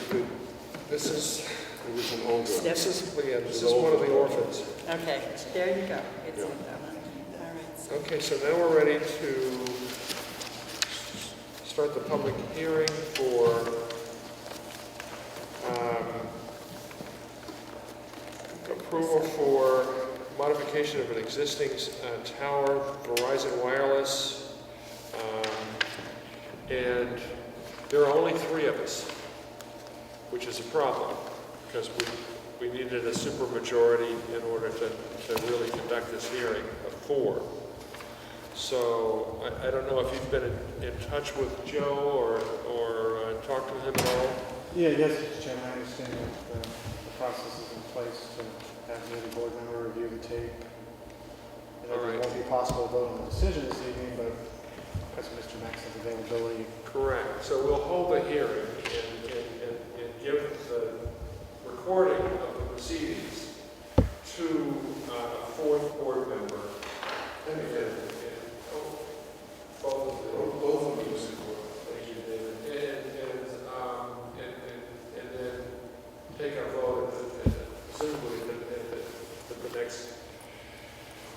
could, this is, It was an older. this is one of the orphans. Okay, there you go. It's Yeah. with that one. All right. So Okay, so now we're ready to start the public hearing for approval for modification of an existing tower, Verizon Wireless. And there are only 3 of us, which is a problem, because we needed a supermajority in order to really conduct this hearing of 4. So I don't know if you've been in touch with Joe or talked to him at all. Yeah, yes, Mr. Chairman, I understand that the process is in place to have the other board member review the tape. And All right. it won't be possible to vote on the decision this evening, but because of Mr. Maxon's availability. Correct. So we'll hold a hearing and give the recording of the proceedings to a 4th board member. And again, both of these. Thank you, David. And then take our vote presumably at the next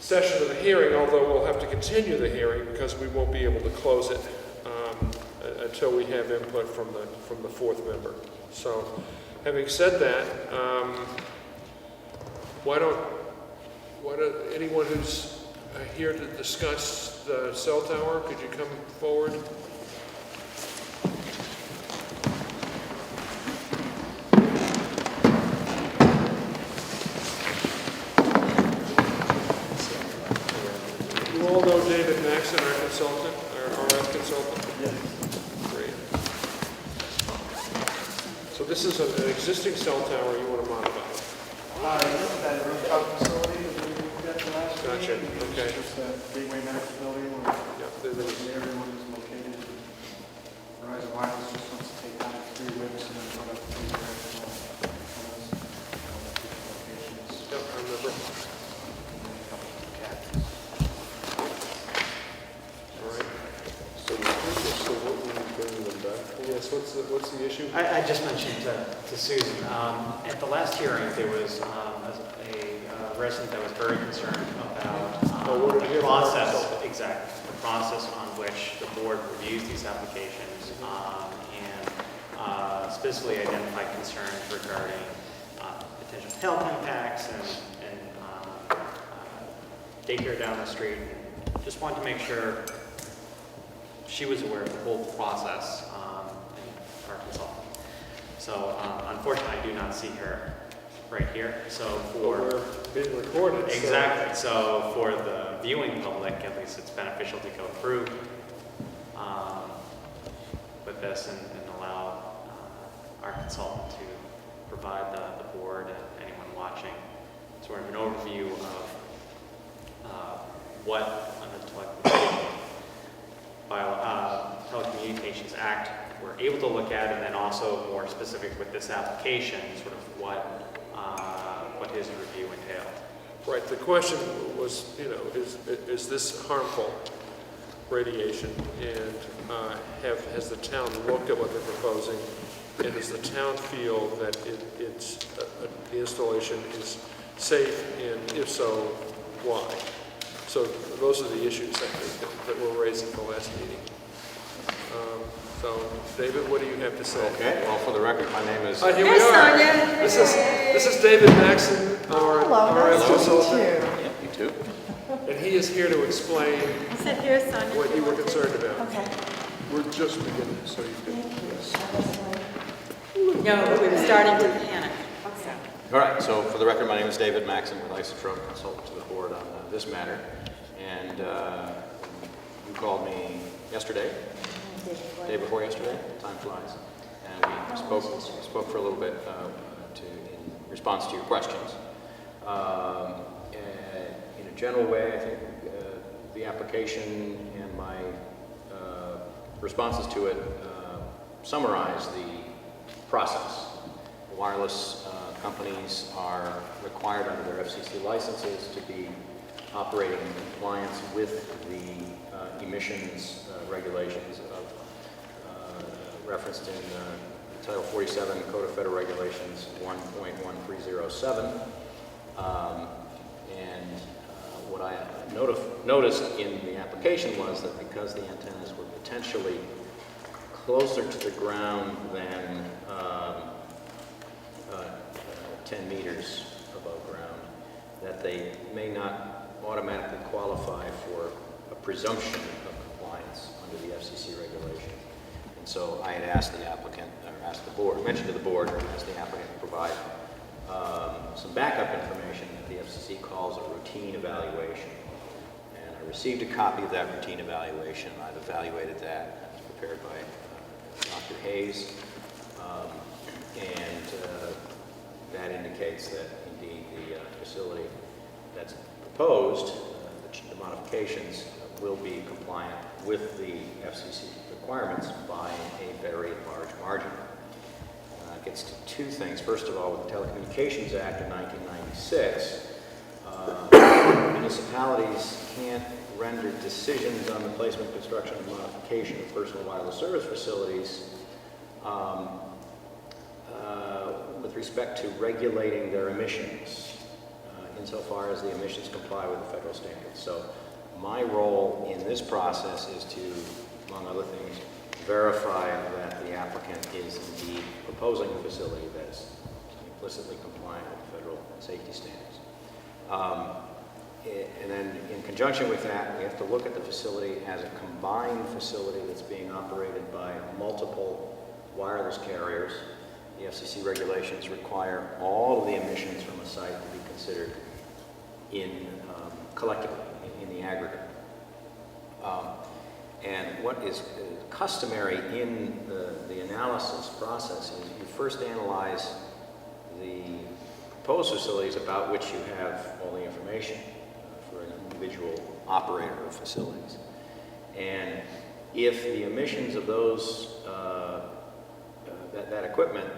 session of the hearing, although we'll have to continue the hearing because we won't be able to close it until we have input from the 4th member. So, having said that, why don't anyone who's here to discuss the cell tower, could you come forward? You all know David Maxon, our consultant, our RF consultant? Yes. Great. So this is an existing cell tower you want to modify? That rooftop facility that we got the last Gotcha, meeting, okay. It's just a gateway medical building where Yeah, everyone is located. Verizon Wireless just wants to take down 3 whips and then put up 3 directional antennas on the 2 locations. Yep, I remember. And then a couple of cats. All right. So what were you bringing them back for? Yes, what's the issue? I just mentioned to Susan, at the last hearing, there was a resident that was very concerned about what did you hear the from process, her? exactly, the process on which the board reviews these applications, and specifically identified concerns regarding potential health impacts and daycare down the street. Just wanted to make sure she was aware of the whole process, and our consultant. So unfortunately, I do not see her right here. So for We're being recorded. so- exactly, so for the viewing public, at least it's beneficial to go through with this and allow our consultant to provide the board and anyone watching sort of an overview of what under the Telecommunications Act we're able to look at, and then also more specific with this application, sort of what his review entailed. Right, the question was, is this harmful radiation? And has the town looked at what they're proposing? And does the town feel that the installation is safe? And if so, why? So those are the issues that were raised at the last meeting. So, David, what do you have to say? Okay, well, for the record, my name is... Here we There's are. Sonia. This is David Maxon, our Hello, nice to consultant, Yeah, you too. and he is here to explain I said, here's Sonia. what you were concerned about. Okay. We're just beginning, so you can... No, but we were starting to panic. All right, so for the record, my name is David Maxon with Isotrope, consultant to the board on this matter. And you called me yesterday, day before yesterday, time flies. And we spoke for a little bit in response to your questions. In a general way, I think the application and my responses to it summarize the process. The wireless companies are required under their FCC licenses to be operating in compliance with the emissions regulations of, referenced in Title 47 Code of Federal Regulations 1.1307. What I noticed in the application was that because the antennas were potentially closer to the ground than 10 meters above ground, that they may not automatically qualify for a presumption of compliance under the FCC regulation. And so I had asked the applicant, or asked the board, mentioned to the board, or asked the applicant to provide some backup information that the FCC calls a routine evaluation. And I received a copy of that routine evaluation. I've evaluated that. It was prepared by Dr. Hayes. That indicates that indeed the facility that's proposed, the modifications, will be compliant with the FCC requirements by a very large margin. It gets to two things. First of all, with the Telecommunications Act of 1996, municipalities can't render decisions on the placement, construction, and modification of personal wireless service facilities with respect to regulating their emissions, insofar as the emissions comply with the federal standards. So my role in this process is to, among other things, verify that the applicant is indeed proposing a facility that's implicitly compliant with federal safety standards. And then in conjunction with that, we have to look at the facility as a combined facility that's being operated by multiple wireless carriers. The FCC regulations require all of the emissions from a site to be considered collectively, in the aggregate. And what is customary in the analysis process is you first analyze the proposed facilities about which you have all the information for an individual operator of facilities. And if the emissions of those that equipment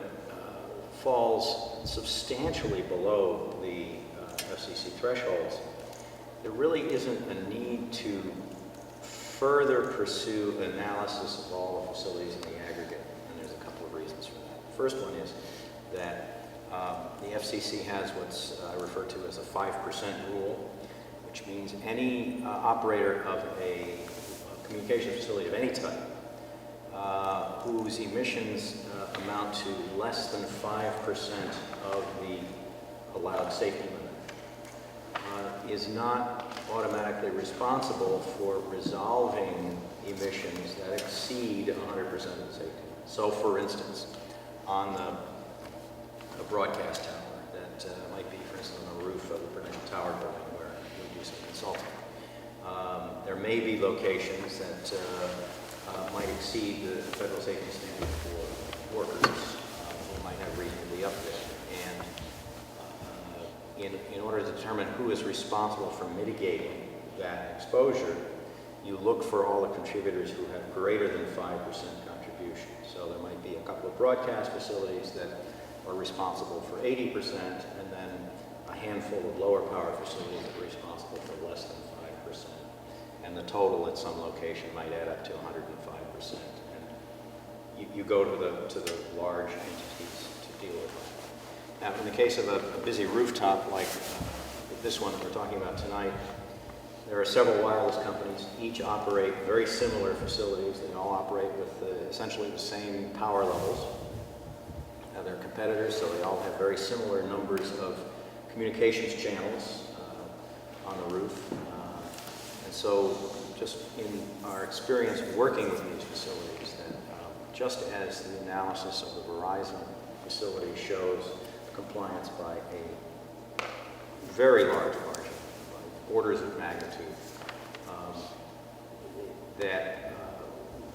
falls substantially below the FCC thresholds, there really isn't a need to further pursue analysis of all the facilities in the aggregate, and there's a couple of reasons for that. The first one is that the FCC has what's referred to as a 5% rule, which means any operator of a communication facility of any type whose emissions amount to less than 5% of the allowed safety limit is not automatically responsible for resolving emissions that exceed 100% of the safety limit. So, for instance, on a broadcast tower that might be, for instance, on the roof of the Burnett Tower building where we do some consulting, there may be locations that might exceed the federal safety standard for workers who might have reason to be up there. And in order to determine who is responsible for mitigating that exposure, you look for all the contributors who have greater than 5% contribution. So there might be a couple of broadcast facilities that are responsible for 80%, and then a handful of lower power facilities that are responsible for less than 5%. And the total at some location might add up to 105%. And you go to the large entities to deal with that. Now, in the case of a busy rooftop like this one that we're talking about tonight, there are several wireless companies. Each operate very similar facilities. They all operate with essentially the same power levels. Now, they're competitors, so they all have very similar numbers of communications channels on the roof. And so, just in our experience working with these facilities, that just as the analysis of the Verizon facility shows compliance by a very large margin, by orders of magnitude,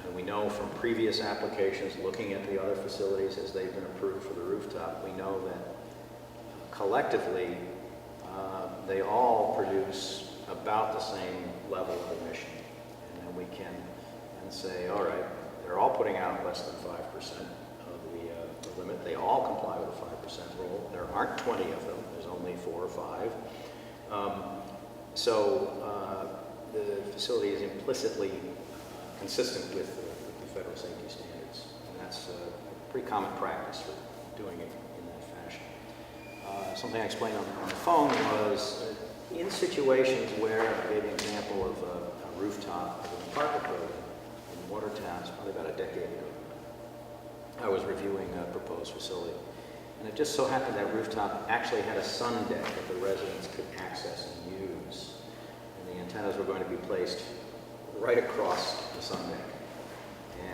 and we know from previous applications, looking at the other facilities as they've been approved for the rooftop, we know that collectively they all produce about the same level of emission. And then we can then say, all right, they're all putting out less than 5% of the limit. They all comply with the 5% rule. There aren't 20 of them. There's only 4 or 5. So the facility is implicitly consistent with the federal safety standards. And that's pretty common practice for doing it in that fashion. Something I explained on the phone was in situations where, I gave an example of a rooftop of an apartment building in Watertown, it's probably about a decade ago. I was reviewing a proposed facility, and it just so happened that rooftop actually had a sun deck that the residents could access and use. And the antennas were going to be placed right across the sun deck.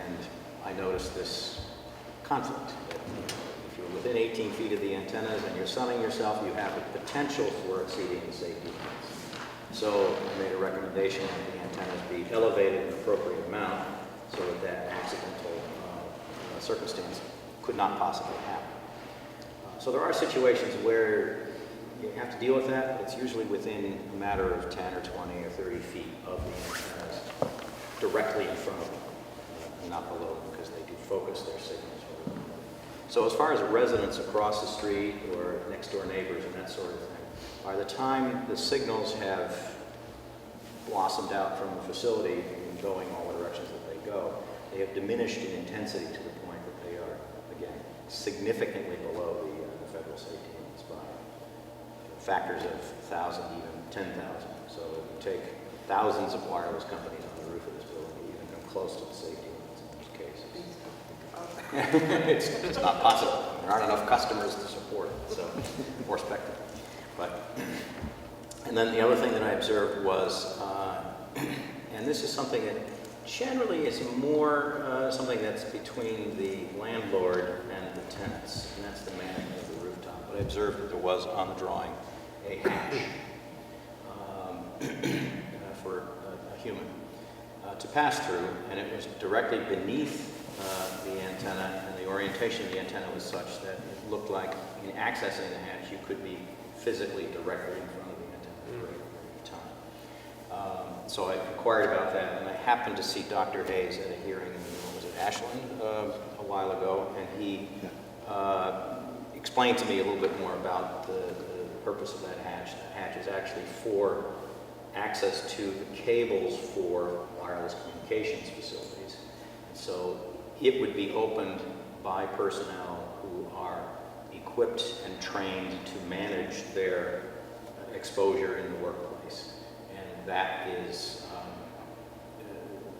And I noticed this conflict. That, if you're within 18 feet of the antennas and you're sunning yourself, you have the potential for exceeding the safety limits. So I made a recommendation that the antennas be elevated an appropriate amount so that that accidental circumstance could not possibly happen. So there are situations where you have to deal with that, but it's usually within a matter of 10 or 20 or 30 feet of the antennas directly in front of them, and not below them, because they do focus their signals. So as far as residents across the street or next door neighbors and that sort of thing, by the time the signals have blossomed out from the facility and going all the directions that they go, they have diminished in intensity to the point that they are, again, significantly below the federal safety limits by factors of 1,000, even 10,000. So it would take thousands of wireless companies on the roof of this building to even come close to the safety limits in most cases. It's not possible. There aren't enough customers to support it, so more spectrum. But, and then the other thing that I observed was, and this is something that generally is more something that's between the landlord and the tenants, and that's the manning of the rooftop. But I observed that there was on the drawing a hatch for a human to pass through, and it was directly beneath the antenna, and the orientation of the antenna was such that it looked like in accessing the hatch you could be physically directly in front of the antenna for a very time. So I inquired about that, and I happened to see Dr. Hayes at a hearing in, was it Ashland, a while ago, and he explained to me a little bit more about the purpose of that hatch. That hatch is actually for access to the cables for wireless communications facilities. And so it would be opened by personnel who are equipped and trained to manage their exposure in the workplace. And that is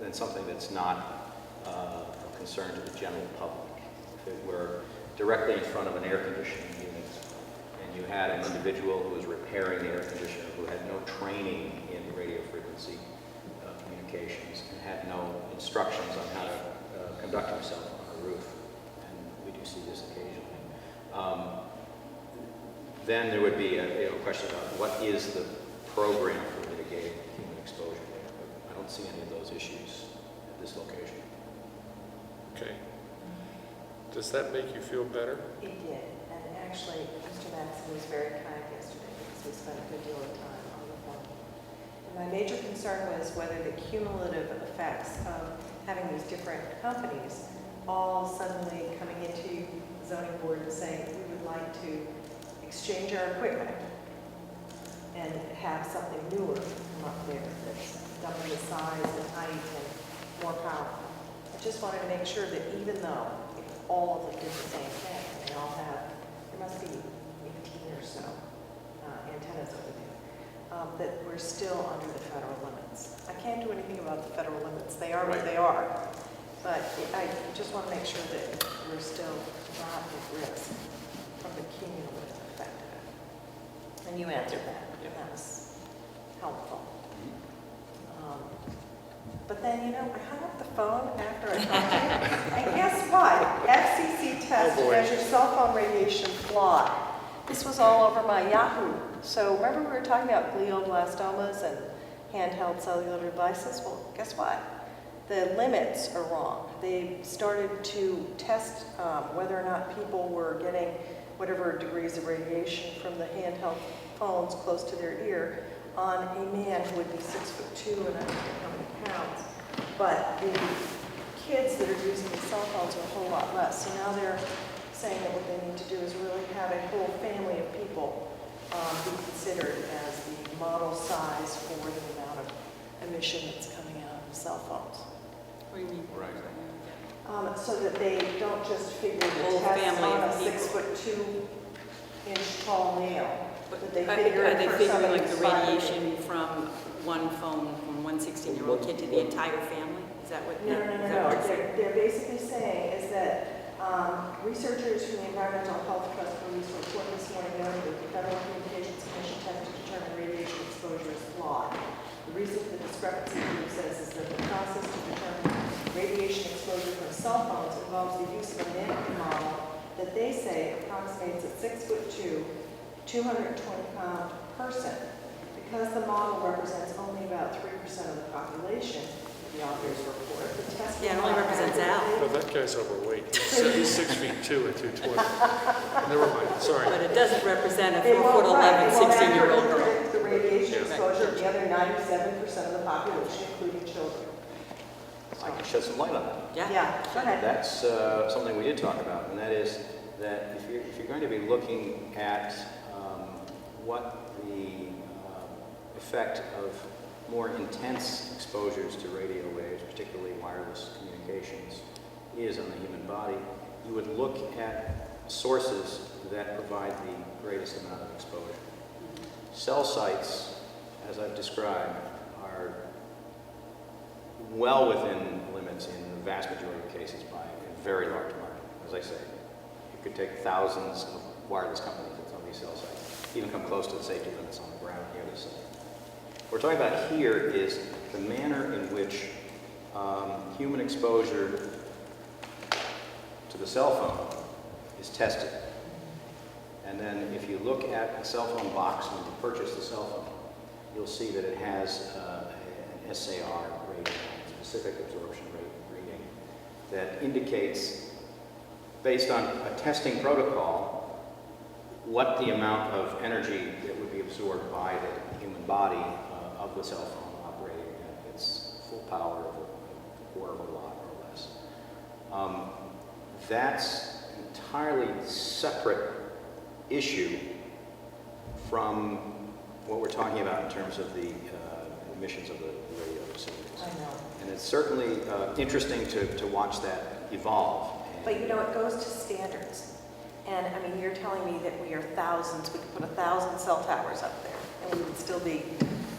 then something that's not of concern to the general public. If it were directly in front of an air conditioning unit and you had an individual who was repairing the air conditioner who had no training in radio frequency communications and had no instructions on how to conduct himself on a roof, and we do see this occasionally, then there would be a question about what is the program for mitigating human exposure there. But I don't see any of those issues at this location. Okay. Does that make you feel better? It did, and actually, Mr. Maxson was very kind yesterday because we spent a good deal of time on the phone. And my major concern was whether the cumulative effects of having these different companies all suddenly coming into the zoning board and saying, we would like to exchange our equipment and have something newer come up there that's double the size and height and more powerful. I just wanted to make sure that even though all of them did the same thing, and they all have, there must be 18 or so antennas over there, that we're still under the federal limits. I can't do anything about the federal limits. They are what they are. But I just want to make sure that we're still not at risk from the cumulative effect of it. And you answered that, and that was helpful. But then, you know, I hung up the phone after I talked to you, and guess what? FCC test to measure cell phone radiation flawed. This was all over my Yahoo. So remember we were talking about glioblastomas and handheld cellular devices? Well, guess what? The limits are wrong. They started to test whether or not people were getting whatever degrees of radiation from the handheld phones close to their ear on a man who would be 6'2" and I don't know how many pounds. But the kids that are using the cell phones are a whole lot less. So now they're saying that what they need to do is really have a whole family of people be considered as the model size for the amount of emission that's coming out of cell phones. Right. So that they don't just figure the Whole test family on a of people. 6'2" tall male, but they Are figure they it for figuring somebody like the who's 5'8". radiation from one phone, from one 16-year-old kid to the entire family? Is that what? No. is that what you're saying? They're basically saying is that researchers from the Environmental Health Trust released a report this morning noting that the Federal Communications Commission test to determine radiation exposure is flawed. The reason for the discrepancy, the group says, is that the process to determine radiation exposure from cell phones involves the use of a mannequin model that they say approximates a 6'2", 220-pound person. Because the model represents only about 3% of the population, the authors report, the test Yeah, it will only not represents accurately- No, that guy's overweight. He's 6'2" and 220. Never mind, sorry. But it doesn't represent a It won't, 4'11", right, it won't 16-year-old accurately girl. predict the radiation Yeah. exposure of the other 97% of the population, including children. I can shed some light on that. Yeah, go ahead. That's something we did talk about, and that is that if you're going to be looking at what the effect of more intense exposures to radio waves, particularly wireless communications, is on the human body, you would look at sources that provide the greatest amount of exposure. Cell sites, as I've described, are well within limits in the vast majority of cases by a very large margin. As I say, it could take thousands of wireless companies at some of these cell sites, even come close to the safety limits on the ground near the site. What we're talking about here is the manner in which human exposure to the cell phone is tested. And then if you look at the cell phone box when you purchase the cell phone, you'll see that it has an SAR rating, specific absorption rate reading, that indicates, based on a testing protocol, what the amount of energy that would be absorbed by the human body of the cell phone operating at its full power of a quarter of a watt or less. That's an entirely separate issue from what we're talking about in terms of the emissions of the radio receivers. I know. And it's certainly interesting to watch that evolve. But you know, it goes to standards. And I mean, you're telling me that we are thousands, we could put 1,000 cell towers up there, and we would still be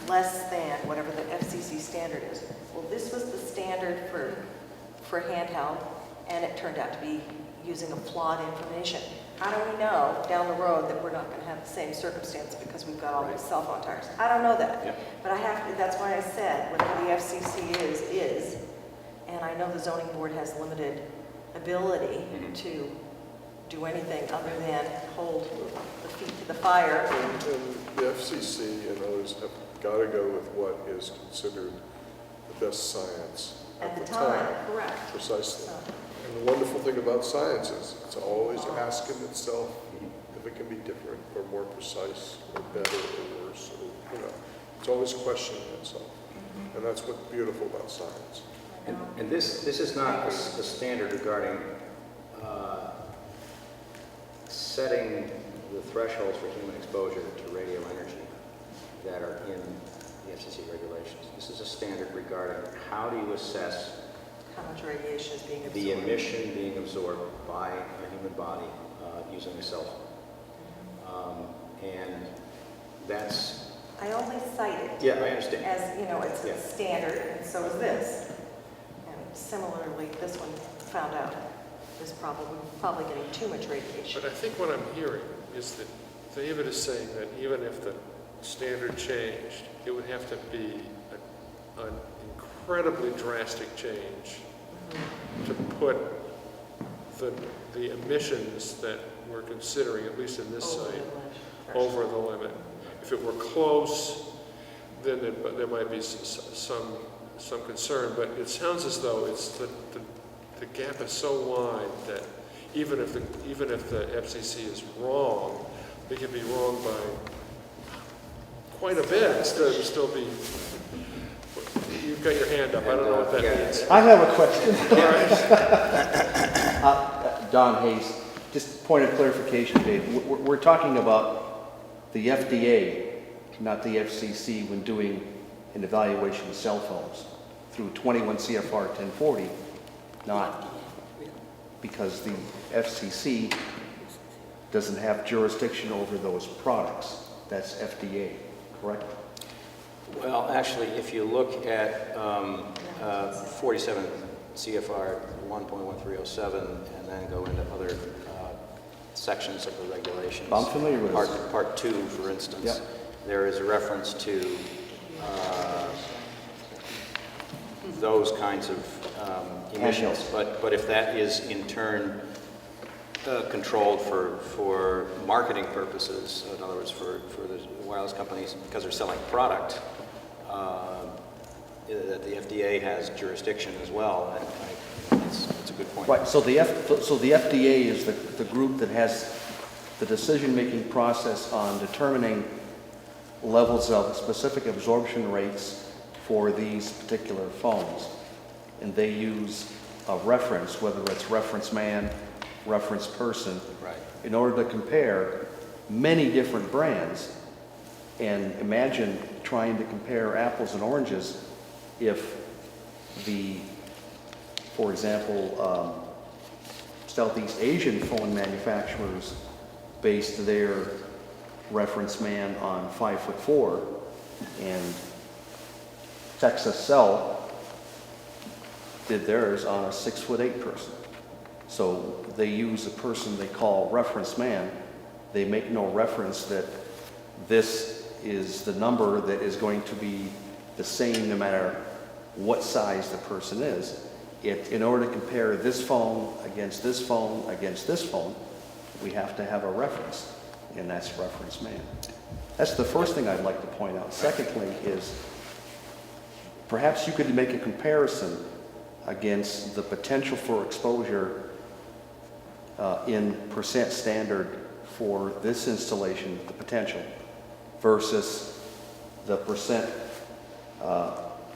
less than whatever the FCC standard is. Well, this was the standard for handheld, and it turned out to be using a flawed information. How do we know down the road that we're not going to have the same circumstance because we've got all these cell phone towers? I don't know that. Yep. But I have to, that's why I said, whatever the FCC is, and I know the zoning board has limited ability to do anything other than hold the feet to the fire. And the FCC and others have got to go with what is considered the best science At the time, correct. Precisely. So, And the wonderful thing about science is it's always asking itself if it can be different or more precise or better or worse. Or, you know, it's always questioning itself. And that's what's beautiful about science. I know. And this is not a standard regarding setting the thresholds for human exposure to radio energy that are in the FCC regulations. This is a standard regarding how do you assess How much radiation is being absorbed? the emission being absorbed by a human body using a cell phone. And that's... I only cite it Yeah, I understand. as, you know, it's Yeah. a standard, and so is this. And similarly, this one found out is probably getting too much radiation. But I think what I'm hearing is that David is saying that even if the standard changed, it would have to be an incredibly drastic change to put the emissions that we're considering, at least in this site, over the limit. If it were close, then there might be some concern, but it sounds as though it's the gap is so wide that even if the FCC is wrong, they could be wrong by quite a bit, still be. You've got your hand up. I don't know what that means. I have a question. All right. Don Hayes, just point of clarification, Dave. We're talking about the FDA, not the FCC, when doing an evaluation of cell phones through 21 CFR 1040, not because the FCC doesn't have jurisdiction over those products. That's FDA, correct? Well, actually, if you look at 47 CFR 1.1307 and then go into other sections of the regulations. I'm familiar with this. Part 2, for instance, Yep. there is a reference to those kinds of emissions. But if that is in turn controlled for marketing purposes, in other words, for the wireless companies, because they're selling product, that the FDA has jurisdiction as well, and it's a good point. Right, so the FDA is the group that has the decision-making process on determining levels of specific absorption rates for these particular phones. And they use a reference, whether it's reference man, reference person, Right. in order to compare many different brands. And imagine trying to compare apples and oranges if for example, Southeast Asian phone manufacturers based their reference man on 5'4", and Texas Cell did theirs on a 6'8" person. So they use a person they call reference man. They make no reference that this is the number that is going to be the same no matter what size the person is. In order to compare this phone against this phone against this phone, we have to have a reference, and that's reference man. That's the first thing I'd like to point out. Secondly is perhaps you could make a comparison against the potential for exposure in percent standard for this installation, the potential, versus the percent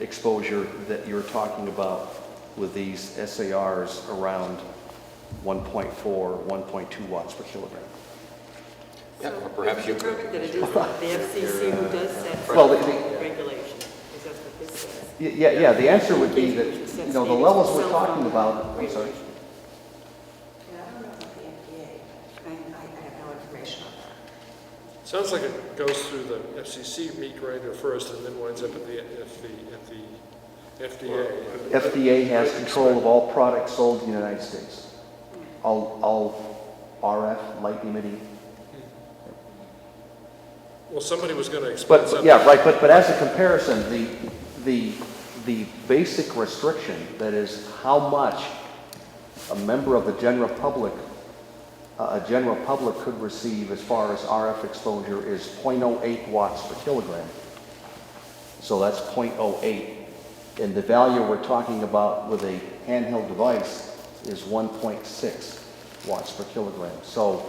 exposure that you're talking about with these SARs around 1.4, 1.2 watts per kilogram. Yeah, or perhaps you could. That it is the FCC who does set Well, regulation. Is that what this says? Yeah, the answer would be that, the levels we're talking about, I'm sorry. Yeah, I don't know about the FDA. I have no information on that. Sounds like it goes through the FCC meat grinder first and then winds up at the FDA. FDA has control of all products sold in the United States. All RF, light emitting. Well, somebody was going to explain But something. yeah, right. But as a comparison, the basic restriction, that is how much a member of the general public could receive as far as RF exposure, is 0.08 watts per kilogram. So that's 0.08. And the value we're talking about with a handheld device is 1.6 watts per kilogram. So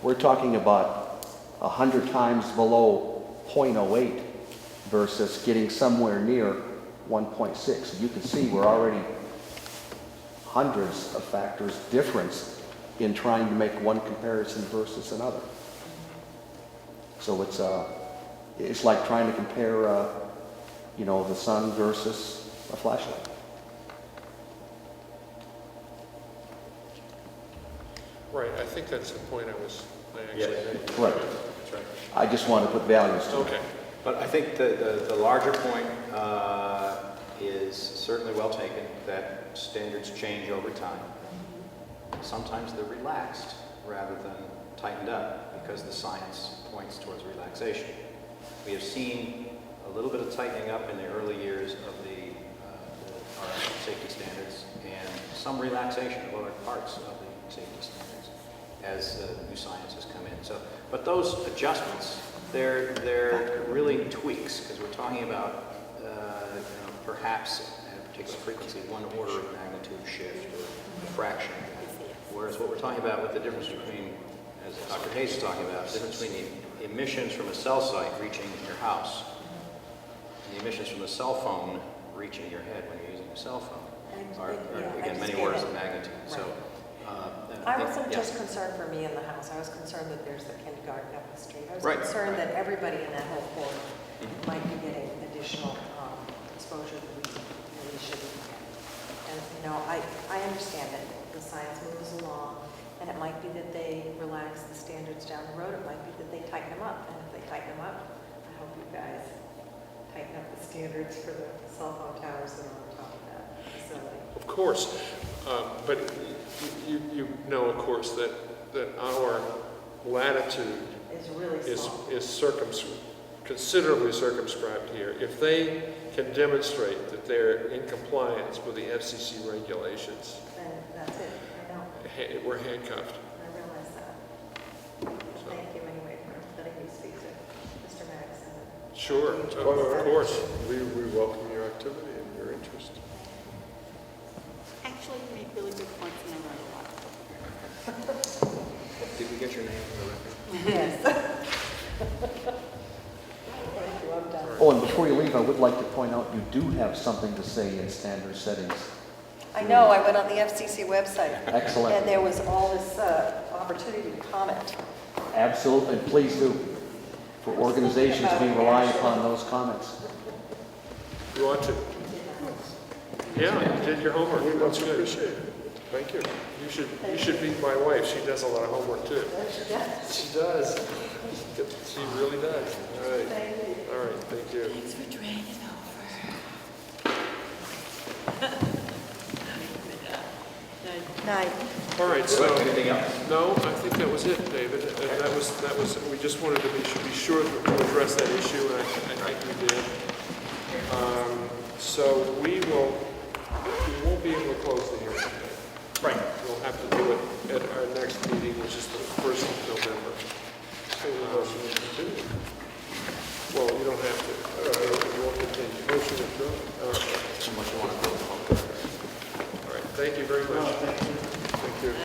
we're talking about 100 times below 0.08 versus getting somewhere near 1.6. You can see we're already hundreds of factors difference in trying to make one comparison versus another. So it's like trying to compare the sun versus a flashlight. Right, I think that's the point I actually made. Right. That's right. I just want to put values to it. Okay. But I think the larger point is certainly well taken, that standards change over time. Sometimes they're relaxed rather than tightened up because the science points towards relaxation. We have seen a little bit of tightening up in the early years of the RF safety standards and some relaxation of other parts of the safety standards as new science has come in. So, but those adjustments, they're really tweaks because we're talking about perhaps at a particular frequency, one order of magnitude shift or a fraction. Whereas what we're talking about with the difference between, as Dr. Hayes is talking about, the difference between the emissions from a cell site reaching your house and the emissions from a cell phone reaching your head when you're using a cell phone are again, many orders of magnitude. Right. So, I wasn't just concerned for me in the house. I was concerned that there's the kindergarten up the street. I was Right, concerned right. that everybody in that whole corridor might be getting additional exposure that we really shouldn't get. And, I understand it. the science moves along, and it might be that they relax the standards down the road, it might be that they tighten them up, and if they tighten them up, I hope you guys tighten up the standards for the cell phone towers that are on top of that facility. Of course, but you know, of course, that our latitude It's really small. is considerably circumscribed here. If they can demonstrate that they're in compliance with the FCC regulations, And that's it, I know, we're handcuffed. I realize that. Thank you anyway for letting me speak to Mr. Madison. Sure, Well, of course. We welcome your activity and your interest. Actually, you make really good points and I learned a lot. Did we get your name for the record? Yes. Thank you, I'm done. Oh, and before you leave, I would like to point out, you do have something to say in standard settings. I know, I went on the FCC website. Excellent. And there was all this opportunity to comment. Absolutely, and please do. For organizations, we rely upon those comments. You want to? Yeah, you did your homework. We That's much good. appreciate it. Thank you. You should meet my wife. She does a lot of homework too. Yes. She does. She really does. All right. Thank you. All right, thank you. Thanks for dragging over. Night. All right, so, Anything else? no, I think that was it, David. And that was, we just wanted to be sure to address that issue, and I think we did. So we won't be able to close the hearing today. Right. We'll have to do it at our next meeting, which is the 1st of November. Well, you don't have to. All right, we'll continue. Motion to adjourn. All right. Unless you want to close the public record. All right, thank you very much. Thank you.